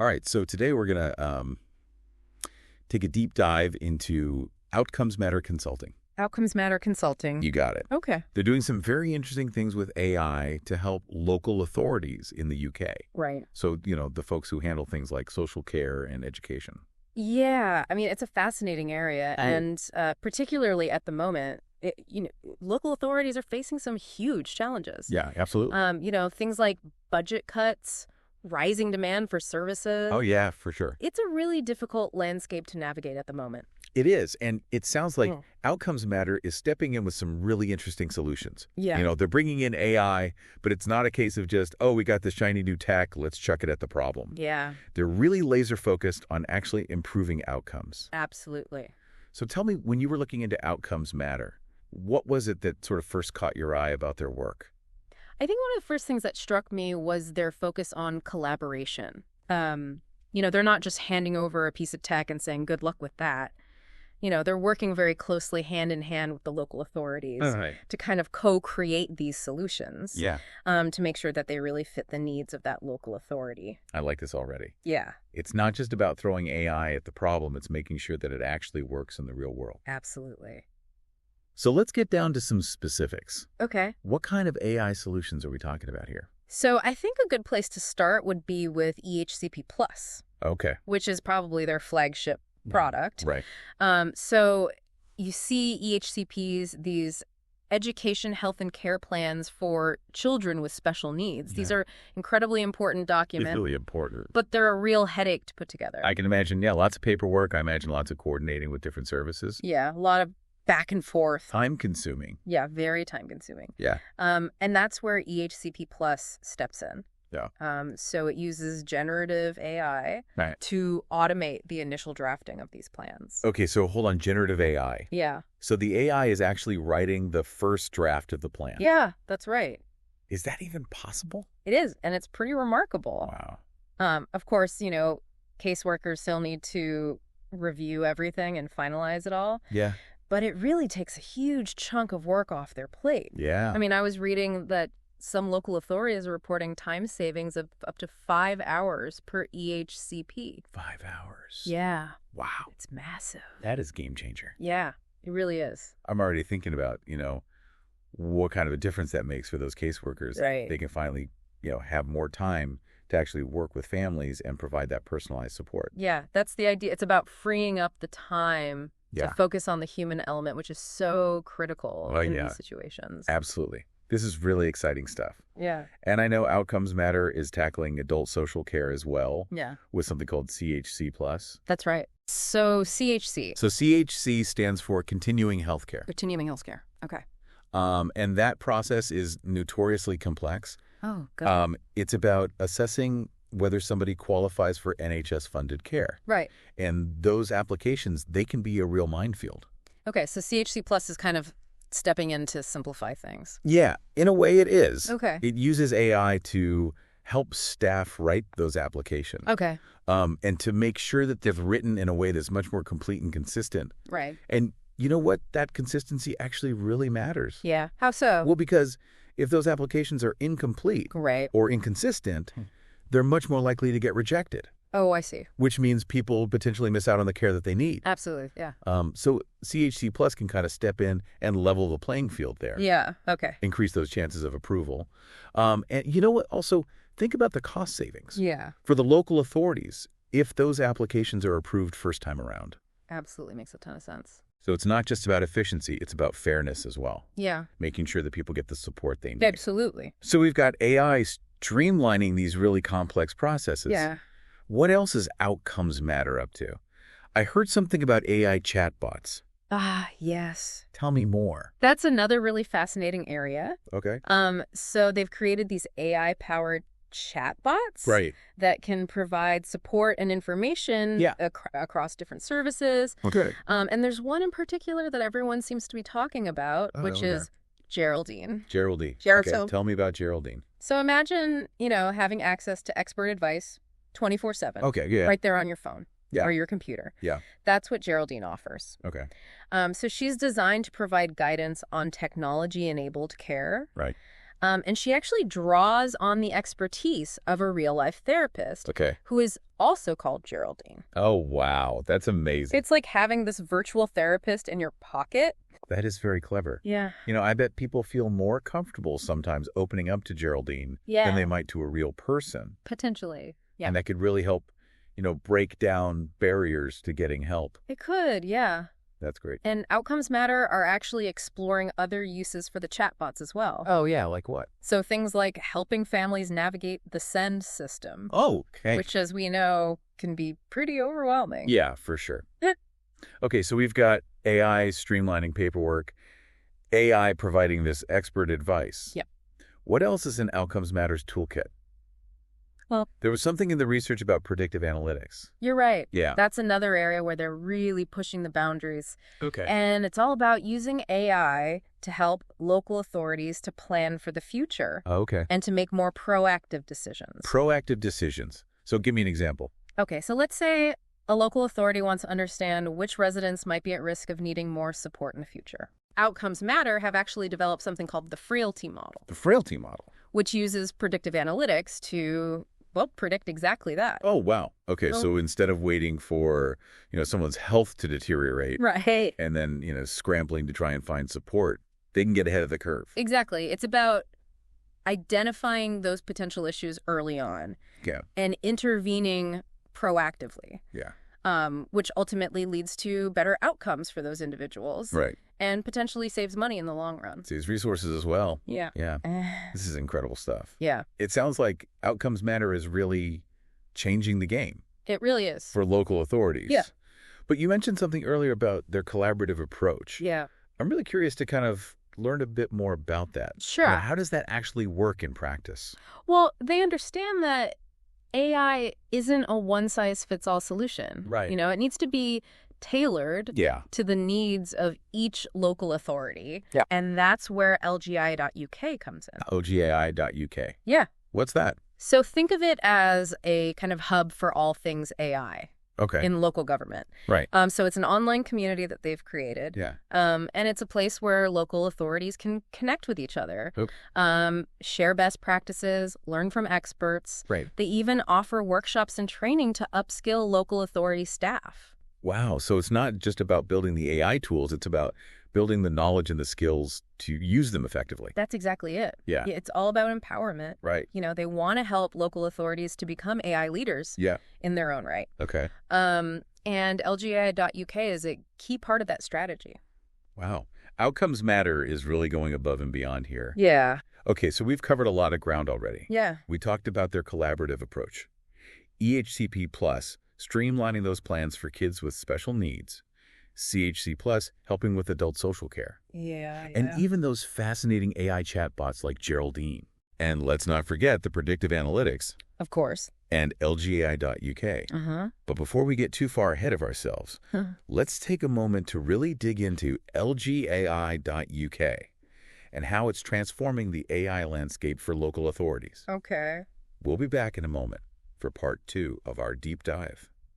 All right, so today we're going to take a deep dive into Outcomes Matter Consulting. Outcomes Matter Consulting. You got it. Okay. They're doing some very interesting things with AI to help local authorities in the UK. Right. So, the folks who handle things like social care and education. Yeah. I mean, it's a fascinating area. And particularly at the moment, local authorities are facing some huge challenges. Yeah, absolutely. Things like budget cuts, rising demand for services. Oh, yeah, for sure. It's a really difficult landscape to navigate at the moment. It is. And it sounds like Outcomes Matter is stepping in with some really interesting solutions. Yeah. They're bringing in AI, but it's not a case of just, oh, we got this shiny new tech, let's chuck it at the problem. Yeah. They're really laser focused on actually improving outcomes. Absolutely. So tell me, when you were looking into Outcomes Matter, what was it that sort of first caught your eye about their work? I think one of the first things that struck me was their focus on collaboration. They're not just handing over a piece of tech and saying, good luck with that. They're working very closely hand in hand with the local authorities to kind of co-create these solutions to make sure that they really fit the needs of that local authority. I like this already. Yeah. It's not just about throwing AI at the problem, it's making sure that it actually works in the real world. Absolutely. So let's get down to some specifics. Okay. What kind of AI solutions are we talking about here? So I think a good place to start would be with EHCP Plus. Okay. Which is probably their flagship product. Right. So you see EHCPs, these education, health, and care plans for children with special needs. These are incredibly important documents. It's really important. But they're a real headache to put together. I can imagine, lots of paperwork. I imagine lots of coordinating with different services. Yeah, a lot of back and forth. Time-consuming. Yeah, very time-consuming. Yeah. And that's where EHCP Plus steps in. Yeah. So it uses generative AI to automate the initial drafting of these plans. Okay, so hold on, generative AI. Yeah. So the AI is actually writing the first draft of the plan. Yeah, that's right. Is that even possible? It is, and it's pretty remarkable. Wow. Of course, caseworkers still need to review everything and finalize it all. Yeah. But it really takes a huge chunk of work off their plate. Yeah. I mean, I was reading that some local authorities are reporting time savings of up to 5 hours per EHCP. 5 hours. Yeah. Wow. It's massive. That is game changer. Yeah, it really is. I'm already thinking about, what kind of a difference that makes for those caseworkers. Right. They can finally, have more time to actually work with families and provide that personalized support. Yeah, that's the idea. It's about freeing up the time to focus on the human element, which is so critical in these situations. Absolutely. This is really exciting stuff. Yeah. And I know Outcomes Matter is tackling adult social care as well. Yeah. With something called CHC Plus. That's right. So CHC. So CHC stands for Continuing Healthcare. Continuing Healthcare. Okay. And that process is notoriously complex. Oh, good. It's about assessing whether somebody qualifies for NHS-funded care. Right. And those applications, they can be a real minefield. Okay, so CHC Plus is kind of stepping in to simplify things. Yeah, in a way it is. Okay. It uses AI to help staff write those applications. Okay. And to make sure that they've written in a way that's much more complete and consistent. Right. And you know what? That consistency actually really matters. Yeah. How so? Well, because if those applications are incomplete or inconsistent, they're much more likely to get rejected. Oh, I see. Which means people potentially miss out on the care that they need. Absolutely, yeah. So CHC Plus can kind of step in and level the playing field there. Yeah, okay. Increase those chances of approval. And you know what? Also, think about the cost savings. Yeah. For the local authorities, if those applications are approved first time around. Absolutely makes a ton of sense. So it's not just about efficiency, it's about fairness as well. Yeah. Making sure that people get the support they need. Absolutely. So we've got AI streamlining these really complex processes. Yeah. What else is Outcomes Matter up to? I heard something about AI chatbots. Ah, yes. Tell me more. That's another really fascinating area. Okay. So they've created these AI-powered chatbots that can provide support and information across different services. Okay. And there's one in particular that everyone seems to be talking about, which is Geraldine. Geraldine. Okay, tell me about Geraldine. So imagine, having access to expert advice 24/7. Okay, yeah. Right there on your phone or your computer. Yeah. That's what Geraldine offers. Okay. So she's designed to provide guidance on technology-enabled care. Right. And she actually draws on the expertise of a real-life therapist who is also called Geraldine. Oh, wow. That's amazing. It's like having this virtual therapist in your pocket. That is very clever. Yeah. I bet people feel more comfortable sometimes opening up to Geraldine than they might to a real person. Potentially. Yeah. And that could really help, break down barriers to getting help. It could, yeah. That's great. And Outcomes Matter are actually exploring other uses for the chatbots as well. Oh, yeah. Like what? So things like helping families navigate the SEND system. Oh, okay. Which, as we know, can be pretty overwhelming. Yeah, for sure. Okay, so we've got AI streamlining paperwork, AI providing this expert advice. Yep. What else is in Outcomes Matters toolkit? Well, there was something in the research about predictive analytics. You're right. Yeah. That's another area where they're really pushing the boundaries. Okay. And it's all about using AI to help local authorities to plan for the future. Okay. And to make more proactive decisions. Proactive decisions. So give me an example. Okay, so let's say a local authority wants to understand which residents might be at risk of needing more support in the future. Outcomes Matter have actually developed something called the Frailty Model. The Frailty Model? Which uses predictive analytics to predict exactly that. Oh, wow. Okay, so instead of waiting for, someone's health to deteriorate. Right. And then, scrambling to try and find support, they can get ahead of the curve. Exactly. It's about identifying those potential issues early on. Yeah. And intervening proactively. Yeah. Which ultimately leads to better outcomes for those individuals. Right. And potentially saves money in the long run. Saves resources as well. Yeah. Yeah. This is incredible stuff. Yeah. It sounds like Outcomes Matter is really changing the game. It really is. For local authorities. Yeah. But you mentioned something earlier about their collaborative approach. Yeah. I'm really curious to kind of learn a bit more about that. Sure. How does that actually work in practice? Well, they understand that AI isn't a one-size-fits-all solution. Right. It needs to be tailored to the needs of each local authority. Yeah. And that's where LGI.UK comes in. LGI.UK. Yeah. What's that? So think of it as a kind of hub for all things AI. Okay. In local government. Right. So it's an online community that they've created. Yeah. And it's a place where local authorities can connect with each other, share best practices, learn from experts. Right. They even offer workshops and training to upskill local authority staff. Wow. So it's not just about building the AI tools. It's about building the knowledge and the skills to use them effectively. That's exactly it. Yeah. It's all about empowerment. Right. They want to help local authorities to become AI leaders in their own right. Okay. And LGI.UK is a key part of that strategy. Wow. Outcomes Matter is really going above and beyond here. Yeah. Okay, so we've covered a lot of ground already. Yeah. We talked about their collaborative approach. EHCP Plus, streamlining those plans for kids with special needs. CHC Plus, helping with adult social care. Yeah. And even those fascinating AI chatbots like Geraldine. And let's not forget the predictive analytics. Of course. And LGI.UK. But before we get too far ahead of ourselves, let's take a moment to really dig into LGAI.UK and how it's transforming the AI landscape for local authorities. Okay. We'll be back in a moment for part 2 of our deep dive.